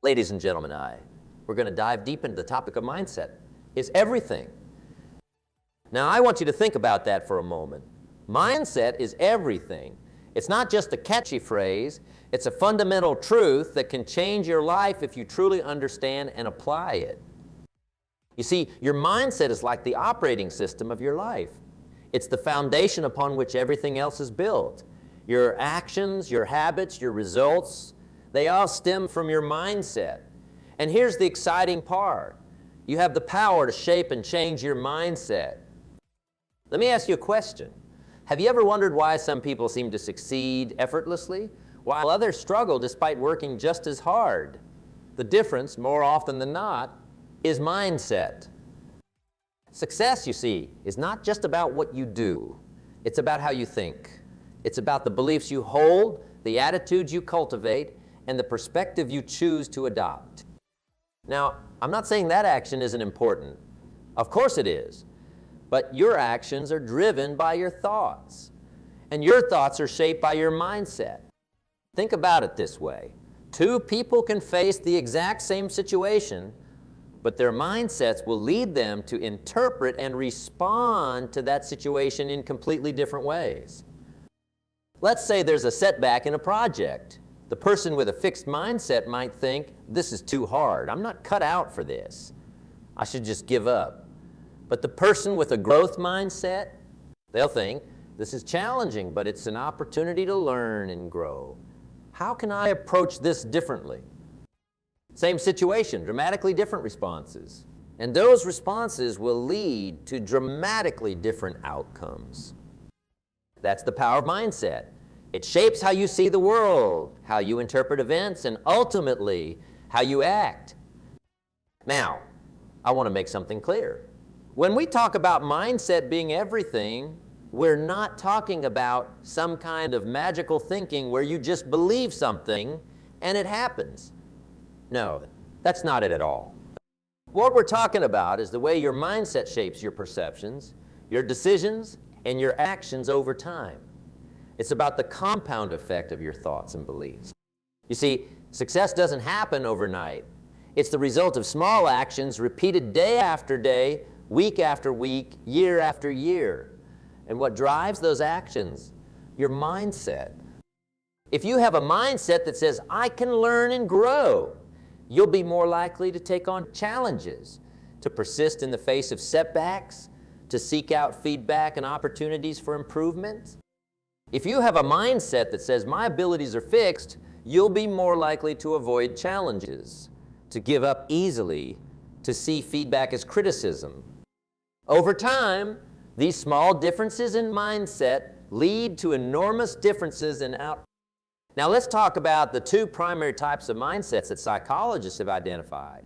Ladies and gentlemen, we're going to dive deep into the topic of mindset. Is everything. Now, I want you to think about that for a moment. Mindset is everything. It's not just a catchy phrase. It's a fundamental truth that can change your life if you truly understand and apply it. You see, your mindset is like the operating system of your life. It's the foundation upon which everything else is built. Your actions, your habits, your results, they all stem from your mindset. And here's the exciting part. You have the power to shape and change your mindset. Let me ask you a question. Have you ever wondered why some people seem to succeed effortlessly, while others struggle despite working just as hard? The difference, more often than not, is mindset. Success, you see, is not just about what you do. It's about how you think. It's about the beliefs you hold, the attitudes you cultivate, and the perspective you choose to adopt. Now, I'm not saying that action isn't important. Of course it is. But your actions are driven by your thoughts. And your thoughts are shaped by your mindset. Think about it this way. Two people can face the exact same situation, but their mindsets will lead them to interpret and respond to that situation in completely different ways. Let's say there's a setback in a project. The person with a fixed mindset might think, this is too hard. I'm not cut out for this. I should just give up. But the person with a growth mindset, they'll think, this is challenging, but it's an opportunity to learn and grow. How can I approach this differently? Same situation, dramatically different responses. And those responses will lead to dramatically different outcomes. That's the power of mindset. It shapes how you see the world, how you interpret events, and ultimately, how you act. Now, I want to make something clear. When we talk about mindset being everything, we're not talking about some kind of magical thinking where you just believe something and it happens. No, that's not it at all. What we're talking about is the way your mindset shapes your perceptions, your decisions, and your actions over time. It's about the compound effect of your thoughts and beliefs. You see, success doesn't happen overnight. It's the result of small actions repeated day after day, week after week, year after year. And what drives those actions? Your mindset. If you have a mindset that says, I can learn and grow, you'll be more likely to take on challenges, to persist in the face of setbacks, to seek out feedback and opportunities for improvement. If you have a mindset that says, my abilities are fixed, you'll be more likely to avoid challenges, to give up easily, to see feedback as criticism. Over time, these small differences in mindset lead to enormous differences in outcomes. Now let's talk about the two primary types of mindsets that psychologists have identified: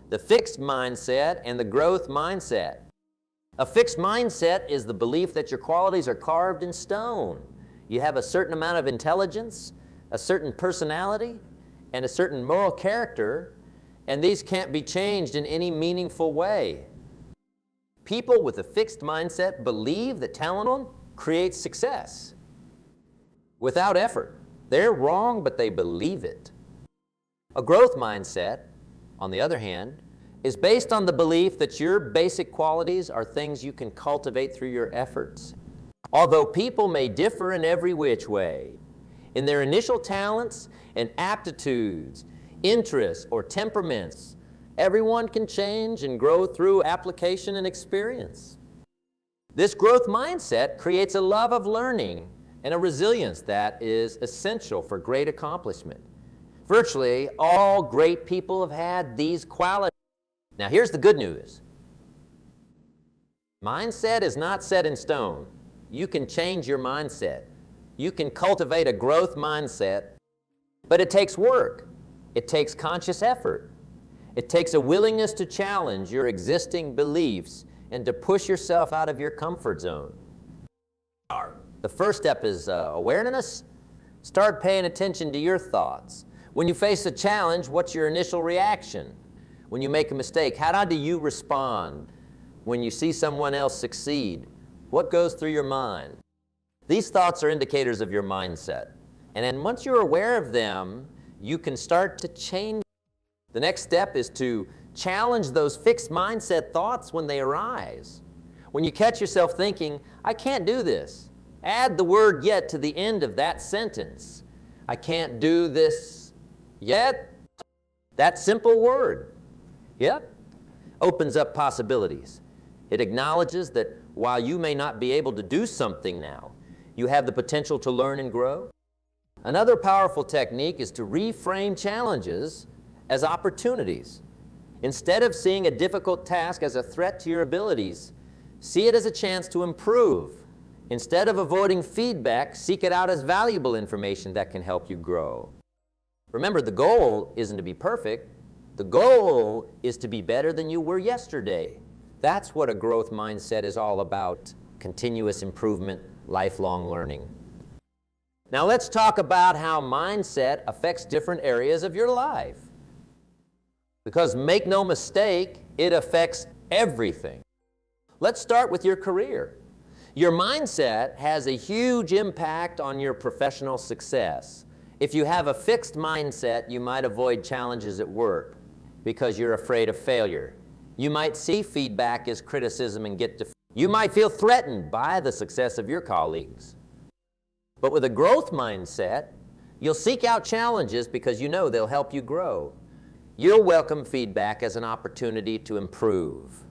the fixed mindset and the growth mindset. A fixed mindset is the belief that your qualities are carved in stone. You have a certain amount of intelligence, a certain personality, and a certain moral character, and these can't be changed in any meaningful way. People with a fixed mindset believe that talent creates success without effort. They're wrong, but they believe it. A growth mindset, on the other hand, is based on the belief that your basic qualities are things you can cultivate through your efforts. Although people may differ in every which way, in their initial talents and aptitudes, interests, or temperaments, everyone can change and grow through application and experience. This growth mindset creates a love of learning and a resilience that is essential for great accomplishment. Virtually all great people have had these qualities. Now here's the good news. Mindset is not set in stone. You can change your mindset. You can cultivate a growth mindset, but it takes work. It takes conscious effort. It takes a willingness to challenge your existing beliefs and to push yourself out of your comfort zone. The first step is awareness. Start paying attention to your thoughts. When you face a challenge, what's your initial reaction? When you make a mistake, how do you respond? When you see someone else succeed, what goes through your mind? These thoughts are indicators of your mindset. And then once you're aware of them, you can start to change. The next step is to challenge those fixed mindset thoughts when they arise. When you catch yourself thinking, I can't do this, add the word yet to the end of that sentence. I can't do this yet. That simple word, yep, opens up possibilities. It acknowledges that while you may not be able to do something now, you have the potential to learn and grow. Another powerful technique is to reframe challenges as opportunities. Instead of seeing a difficult task as a threat to your abilities, see it as a chance to improve. Instead of avoiding feedback, seek it out as valuable information that can help you grow. Remember, the goal isn't to be perfect. The goal is to be better than you were yesterday. That's what a growth mindset is all about: continuous improvement, lifelong learning. Now let's talk about how mindset affects different areas of your life. Because make no mistake, it affects everything. Let's start with your career. Your mindset has a huge impact on your professional success. If you have a fixed mindset, you might avoid challenges at work because you're afraid of failure. You might see feedback as criticism and get defeated. You might feel threatened by the success of your colleagues. But with a growth mindset, you'll seek out challenges because you know they'll help you grow. You'll welcome feedback as an opportunity to improve.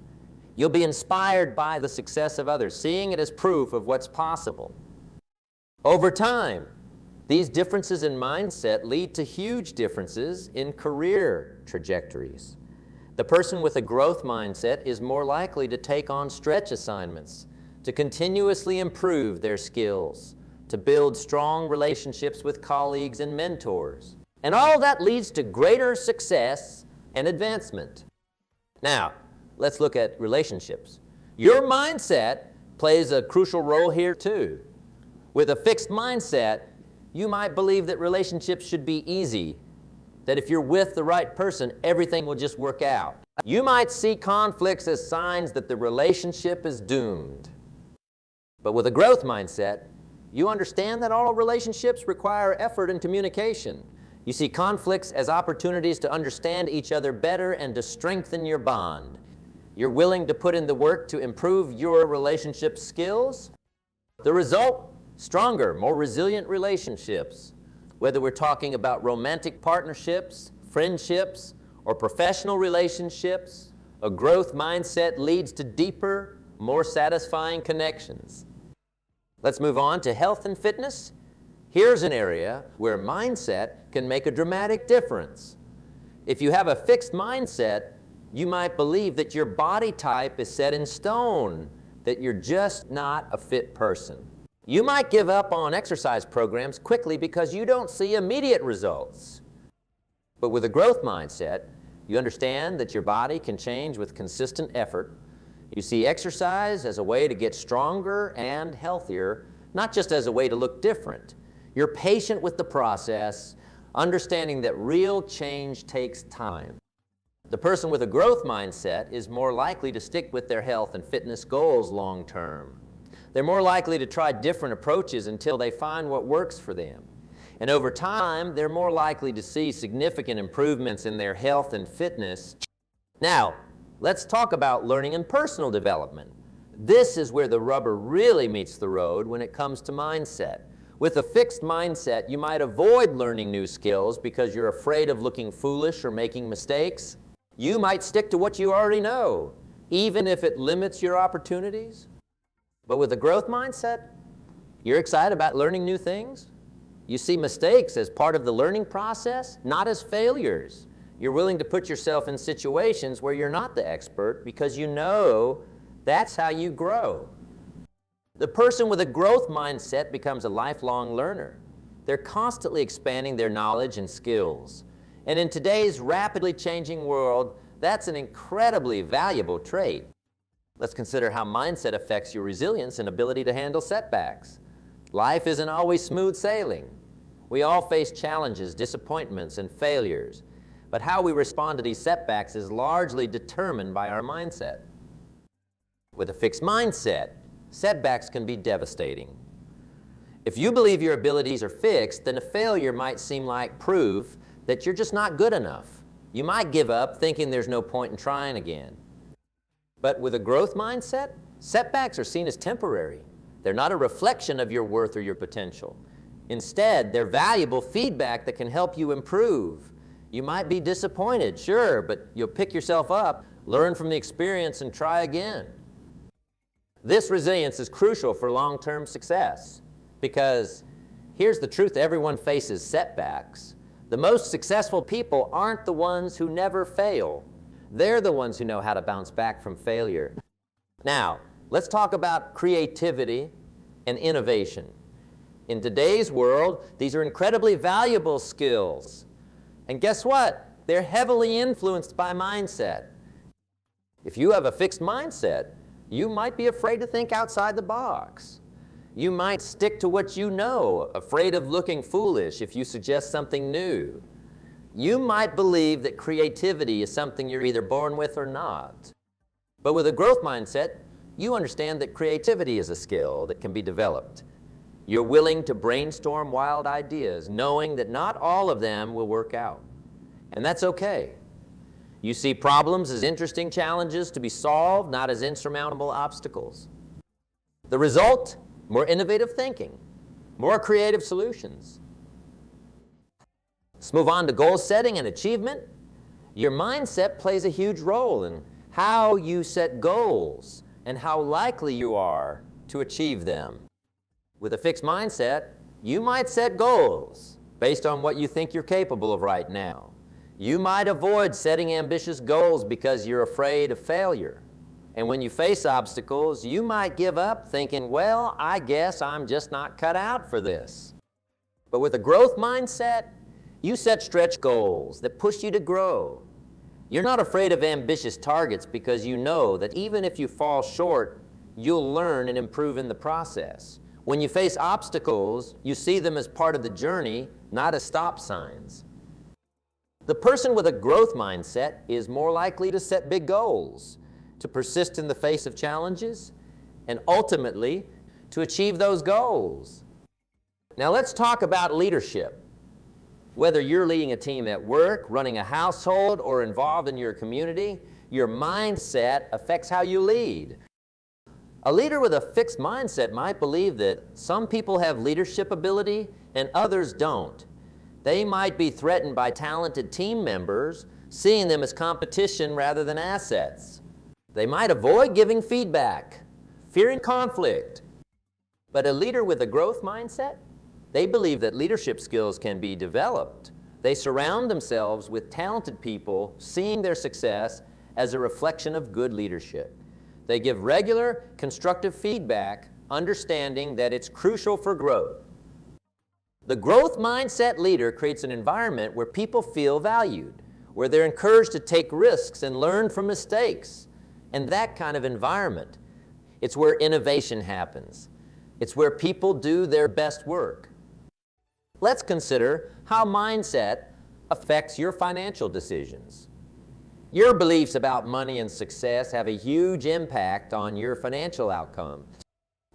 You'll be inspired by the success of others, seeing it as proof of what's possible. Over time, these differences in mindset lead to huge differences in career trajectories. The person with a growth mindset is more likely to take on stretch assignments, to continuously improve their skills, to build strong relationships with colleagues and mentors. And all that leads to greater success and advancement. Now, let's look at relationships. Your mindset plays a crucial role here too. With a fixed mindset, you might believe that relationships should be easy, that if you're with the right person, everything will just work out. You might see conflicts as signs that the relationship is doomed. But with a growth mindset, you understand that all relationships require effort and communication. You see conflicts as opportunities to understand each other better and to strengthen your bond. You're willing to put in the work to improve your relationship skills. The result? Stronger, more resilient relationships. Whether we're talking about romantic partnerships, friendships, or professional relationships, a growth mindset leads to deeper, more satisfying connections. Let's move on to health and fitness. Here's an area where mindset can make a dramatic difference. If you have a fixed mindset, you might believe that your body type is set in stone, that you're just not a fit person. You might give up on exercise programs quickly because you don't see immediate results. But with a growth mindset, you understand that your body can change with consistent effort. You see exercise as a way to get stronger and healthier, not just as a way to look different. You're patient with the process, understanding that real change takes time. The person with a growth mindset is more likely to stick with their health and fitness goals long term. They're more likely to try different approaches until they find what works for them. And over time, they're more likely to see significant improvements in their health and fitness. Now, let's talk about learning and personal development. This is where the rubber really meets the road when it comes to mindset. With a fixed mindset, you might avoid learning new skills because you're afraid of looking foolish or making mistakes. You might stick to what you already know, even if it limits your opportunities. But with a growth mindset, you're excited about learning new things. You see mistakes as part of the learning process, not as failures. You're willing to put yourself in situations where you're not the expert because you know that's how you grow. The person with a growth mindset becomes a lifelong learner. They're constantly expanding their knowledge and skills. And in today's rapidly changing world, that's an incredibly valuable trait. Let's consider how mindset affects your resilience and ability to handle setbacks. Life isn't always smooth sailing. We all face challenges, disappointments, and failures. But how we respond to these setbacks is largely determined by our mindset. With a fixed mindset, setbacks can be devastating. If you believe your abilities are fixed, then a failure might seem like proof that you're just not good enough. You might give up thinking there's no point in trying again. But with a growth mindset, setbacks are seen as temporary. They're not a reflection of your worth or your potential. Instead, they're valuable feedback that can help you improve. You might be disappointed, sure, but you'll pick yourself up, learn from the experience, and try again. This resilience is crucial for long-term success because here's the truth: everyone faces setbacks. The most successful people aren't the ones who never fail. They're the ones who know how to bounce back from failure. Now, let's talk about creativity and innovation. In today's world, these are incredibly valuable skills. And guess what? They're heavily influenced by mindset. If you have a fixed mindset, you might be afraid to think outside the box. You might stick to what you know, afraid of looking foolish if you suggest something new. You might believe that creativity is something you're either born with or not. But with a growth mindset, you understand that creativity is a skill that can be developed. You're willing to brainstorm wild ideas, knowing that not all of them will work out. And that's okay. You see problems as interesting challenges to be solved, not as insurmountable obstacles. The result? More innovative thinking, more creative solutions. Let's move on to goal setting and achievement. Your mindset plays a huge role in how you set goals and how likely you are to achieve them. With a fixed mindset, you might set goals based on what you think you're capable of right now. You might avoid setting ambitious goals because you're afraid of failure. And when you face obstacles, you might give up thinking, well, I guess I'm just not cut out for this. But with a growth mindset, you set stretch goals that push you to grow. You're not afraid of ambitious targets because you know that even if you fall short, you'll learn and improve in the process. When you face obstacles, you see them as part of the journey, not as stop signs. The person with a growth mindset is more likely to set big goals, to persist in the face of challenges, and ultimately to achieve those goals. Now let's talk about leadership. Whether you're leading a team at work, running a household, or involved in your community, your mindset affects how you lead. A leader with a fixed mindset might believe that some people have leadership ability and others don't. They might be threatened by talented team members, seeing them as competition rather than assets. They might avoid giving feedback, fearing conflict. But a leader with a growth mindset, they believe that leadership skills can be developed. They surround themselves with talented people, seeing their success as a reflection of good leadership. They give regular, constructive feedback, understanding that it's crucial for growth. The growth mindset leader creates an environment where people feel valued, where they're encouraged to take risks and learn from mistakes. And that kind of environment, it's where innovation happens. It's where people do their best work. Let's consider how mindset affects your financial decisions. Your beliefs about money and success have a huge impact on your financial outcome.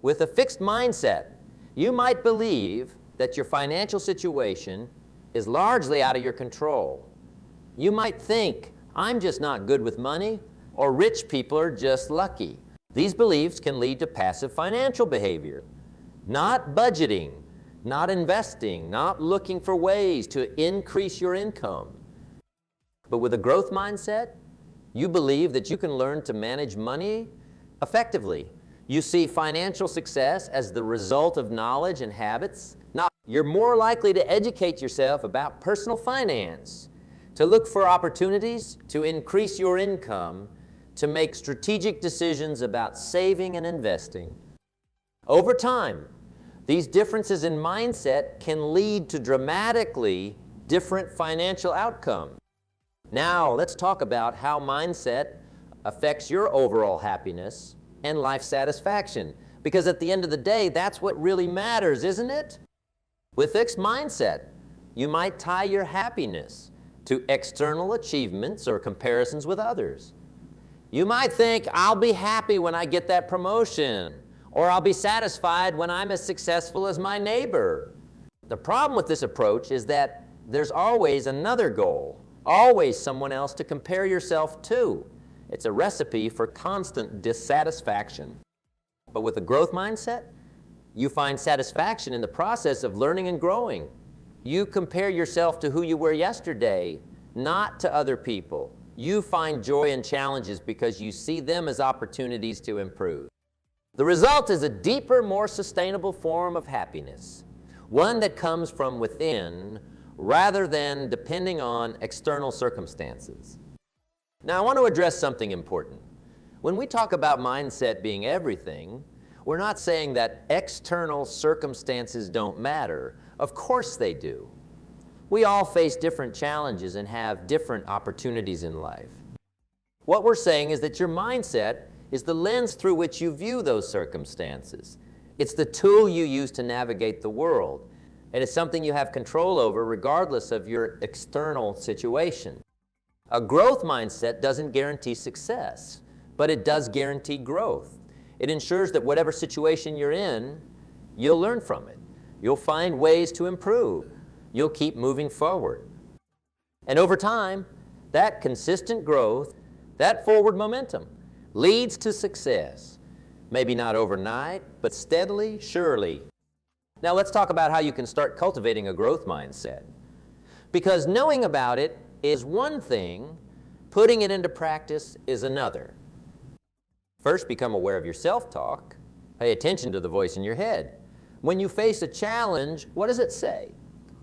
With a fixed mindset, you might believe that your financial situation is largely out of your control. You might think, I'm just not good with money, or rich people are just lucky. These beliefs can lead to passive financial behavior, not budgeting, not investing, not looking for ways to increase your income. But with a growth mindset, you believe that you can learn to manage money effectively. You see financial success as the result of knowledge and habits. Now, you're more likely to educate yourself about personal finance, to look for opportunities to increase your income, to make strategic decisions about saving and investing. Over time, these differences in mindset can lead to dramatically different financial outcomes. Now, let's talk about how mindset affects your overall happiness and life satisfaction. Because at the end of the day, that's what really matters, isn't it? With fixed mindset, you might tie your happiness to external achievements or comparisons with others. You might think, I'll be happy when I get that promotion, or I'll be satisfied when I'm as successful as my neighbor. The problem with this approach is that there's always another goal, always someone else to compare yourself to. It's a recipe for constant dissatisfaction. But with a growth mindset, you find satisfaction in the process of learning and growing. You compare yourself to who you were yesterday, not to other people. You find joy in challenges because you see them as opportunities to improve. The result is a deeper, more sustainable form of happiness, one that comes from within rather than depending on external circumstances. Now, I want to address something important. When we talk about mindset being everything, we're not saying that external circumstances don't matter. Of course they do. We all face different challenges and have different opportunities in life. What we're saying is that your mindset is the lens through which you view those circumstances. It's the tool you use to navigate the world, and it's something you have control over regardless of your external situation. A growth mindset doesn't guarantee success, but it does guarantee growth. It ensures that whatever situation you're in, you'll learn from it. You'll find ways to improve. You'll keep moving forward. And over time, that consistent growth, that forward momentum, leads to success. Maybe not overnight, but steadily, surely. Now let's talk about how you can start cultivating a growth mindset. Because knowing about it is one thing, putting it into practice is another. First, become aware of your self-talk. Pay attention to the voice in your head. When you face a challenge, what does it say?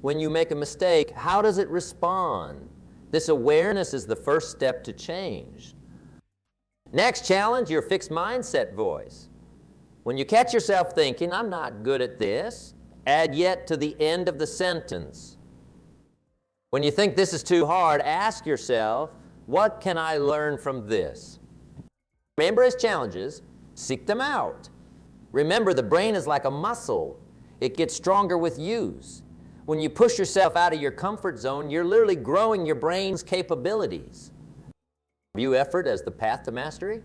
When you make a mistake, how does it respond? This awareness is the first step to change. Next, challenge your fixed mindset voice. When you catch yourself thinking, I'm not good at this, add yet to the end of the sentence. When you think this is too hard, ask yourself, what can I learn from this? Remember his challenges, seek them out. Remember, the brain is like a muscle. It gets stronger with use. When you push yourself out of your comfort zone, you're literally growing your brain's capabilities. View effort as the path to mastery.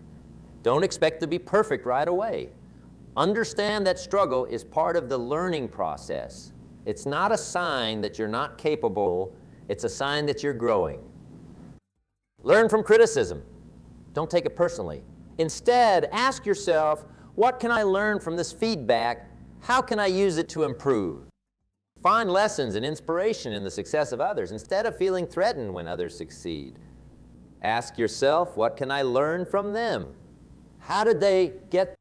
Don't expect to be perfect right away. Understand that struggle is part of the learning process. It's not a sign that you're not capable. It's a sign that you're growing. Learn from criticism. Don't take it personally. Instead, ask yourself, what can I learn from this feedback? How can I use it to improve? Find lessons and inspiration in the success of others instead of feeling threatened when others succeed. Ask yourself, what can I learn from them? How did they get?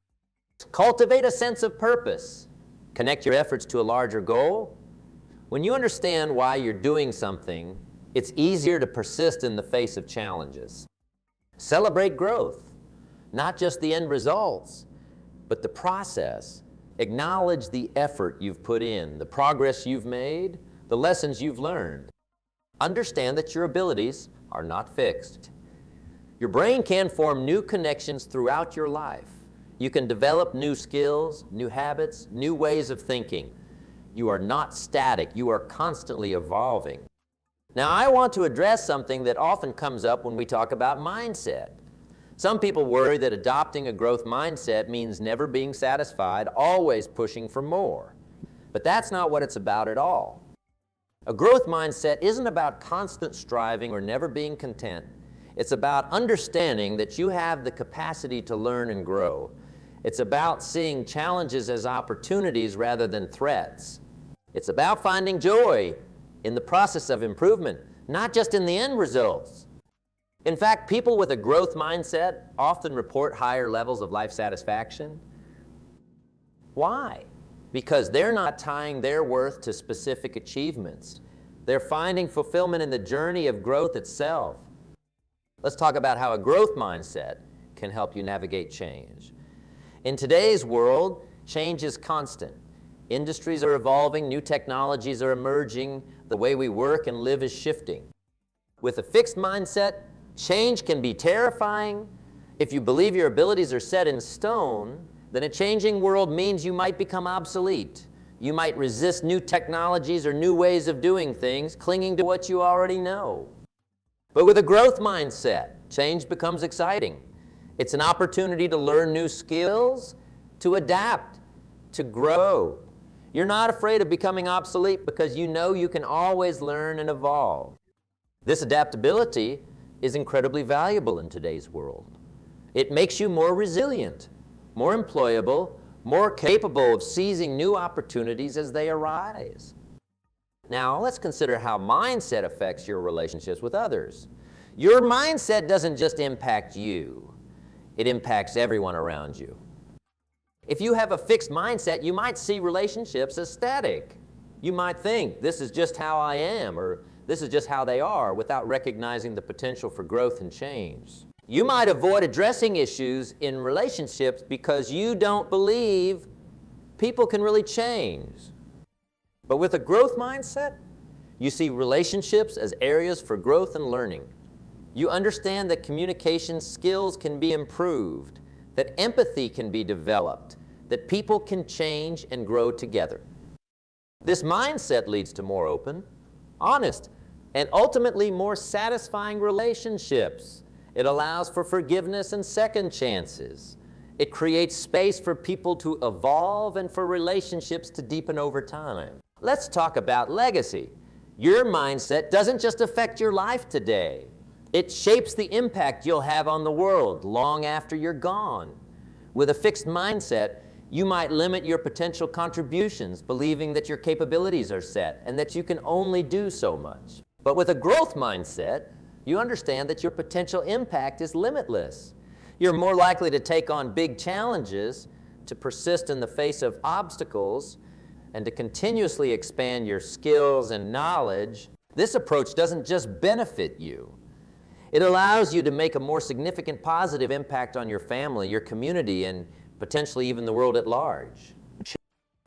Cultivate a sense of purpose. Connect your efforts to a larger goal. When you understand why you're doing something, it's easier to persist in the face of challenges. Celebrate growth, not just the end results, but the process. Acknowledge the effort you've put in, the progress you've made, the lessons you've learned. Understand that your abilities are not fixed. Your brain can form new connections throughout your life. You can develop new skills, new habits, new ways of thinking. You are not static. You are constantly evolving. Now, I want to address something that often comes up when we talk about mindset. Some people worry that adopting a growth mindset means never being satisfied, always pushing for more. But that's not what it's about at all. A growth mindset isn't about constant striving or never being content. It's about understanding that you have the capacity to learn and grow. It's about seeing challenges as opportunities rather than threats. It's about finding joy in the process of improvement, not just in the end results. In fact, people with a growth mindset often report higher levels of life satisfaction. Why? Because they're not tying their worth to specific achievements. They're finding fulfillment in the journey of growth itself. Let's talk about how a growth mindset can help you navigate change. In today's world, change is constant. Industries are evolving, new technologies are emerging, the way we work and live is shifting. With a fixed mindset, change can be terrifying. If you believe your abilities are set in stone, then a changing world means you might become obsolete. You might resist new technologies or new ways of doing things, clinging to what you already know. But with a growth mindset, change becomes exciting. It's an opportunity to learn new skills, to adapt, to grow. You're not afraid of becoming obsolete because you know you can always learn and evolve. This adaptability is incredibly valuable in today's world. It makes you more resilient, more employable, more capable of seizing new opportunities as they arise. Now, let's consider how mindset affects your relationships with others. Your mindset doesn't just impact you, it impacts everyone around you. If you have a fixed mindset, you might see relationships as static. You might think, this is just how I am, or this is just how they are, without recognizing the potential for growth and change. You might avoid addressing issues in relationships because you don't believe people can really change. But with a growth mindset, you see relationships as areas for growth and learning. You understand that communication skills can be improved, that empathy can be developed, that people can change and grow together. This mindset leads to more open, honest, and ultimately more satisfying relationships. It allows for forgiveness and second chances. It creates space for people to evolve and for relationships to deepen over time. Let's talk about legacy. Your mindset doesn't just affect your life today. It shapes the impact you'll have on the world long after you're gone. With a fixed mindset, you might limit your potential contributions, believing that your capabilities are set and that you can only do so much. But with a growth mindset, you understand that your potential impact is limitless. You're more likely to take on big challenges, to persist in the face of obstacles, and to continuously expand your skills and knowledge. This approach doesn't just benefit you. It allows you to make a more significant positive impact on your family, your community, and potentially even the world at large.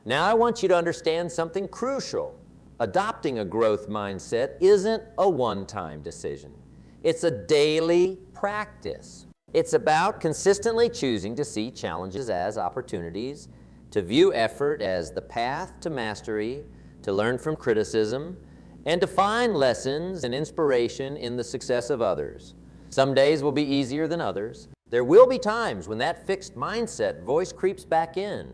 Now I want you to understand something crucial. Adopting a growth mindset isn't a one-time decision. It's a daily practice. It's about consistently choosing to see challenges as opportunities, to view effort as the path to mastery, to learn from criticism, and to find lessons and inspiration in the success of others. Some days will be easier than others. There will be times when that fixed mindset voice creeps back in.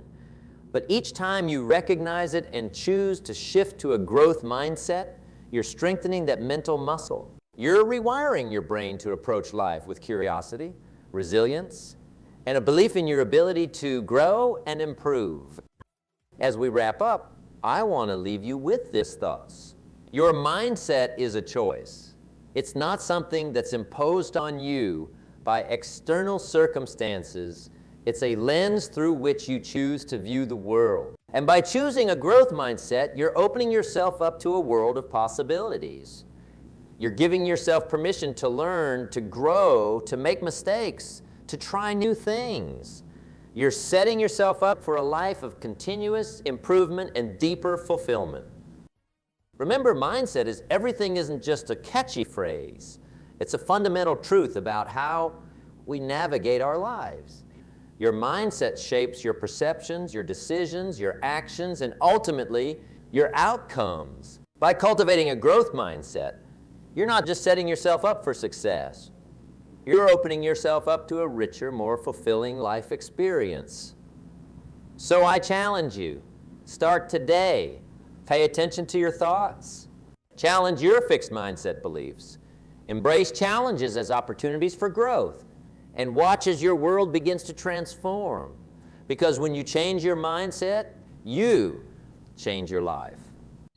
But each time you recognize it and choose to shift to a growth mindset, you're strengthening that mental muscle. You're rewiring your brain to approach life with curiosity, resilience, and a belief in your ability to grow and improve. As we wrap up, I want to leave you with this thoughts. Your mindset is a choice. It's not something that's imposed on you by external circumstances. It's a lens through which you choose to view the world. And by choosing a growth mindset, you're opening yourself up to a world of possibilities. You're giving yourself permission to learn, to grow, to make mistakes, to try new things. You're setting yourself up for a life of continuous improvement and deeper fulfillment. Remember, mindset is everything isn't just a catchy phrase. It's a fundamental truth about how we navigate our lives. Your mindset shapes your perceptions, your decisions, your actions, and ultimately, your outcomes. By cultivating a growth mindset, you're not just setting yourself up for success. You're opening yourself up to a richer, more fulfilling life experience. So I challenge you, start today. Pay attention to your thoughts. Challenge your fixed mindset beliefs. Embrace challenges as opportunities for growth. And watch as your world begins to transform. Because when you change your mindset, you change your life.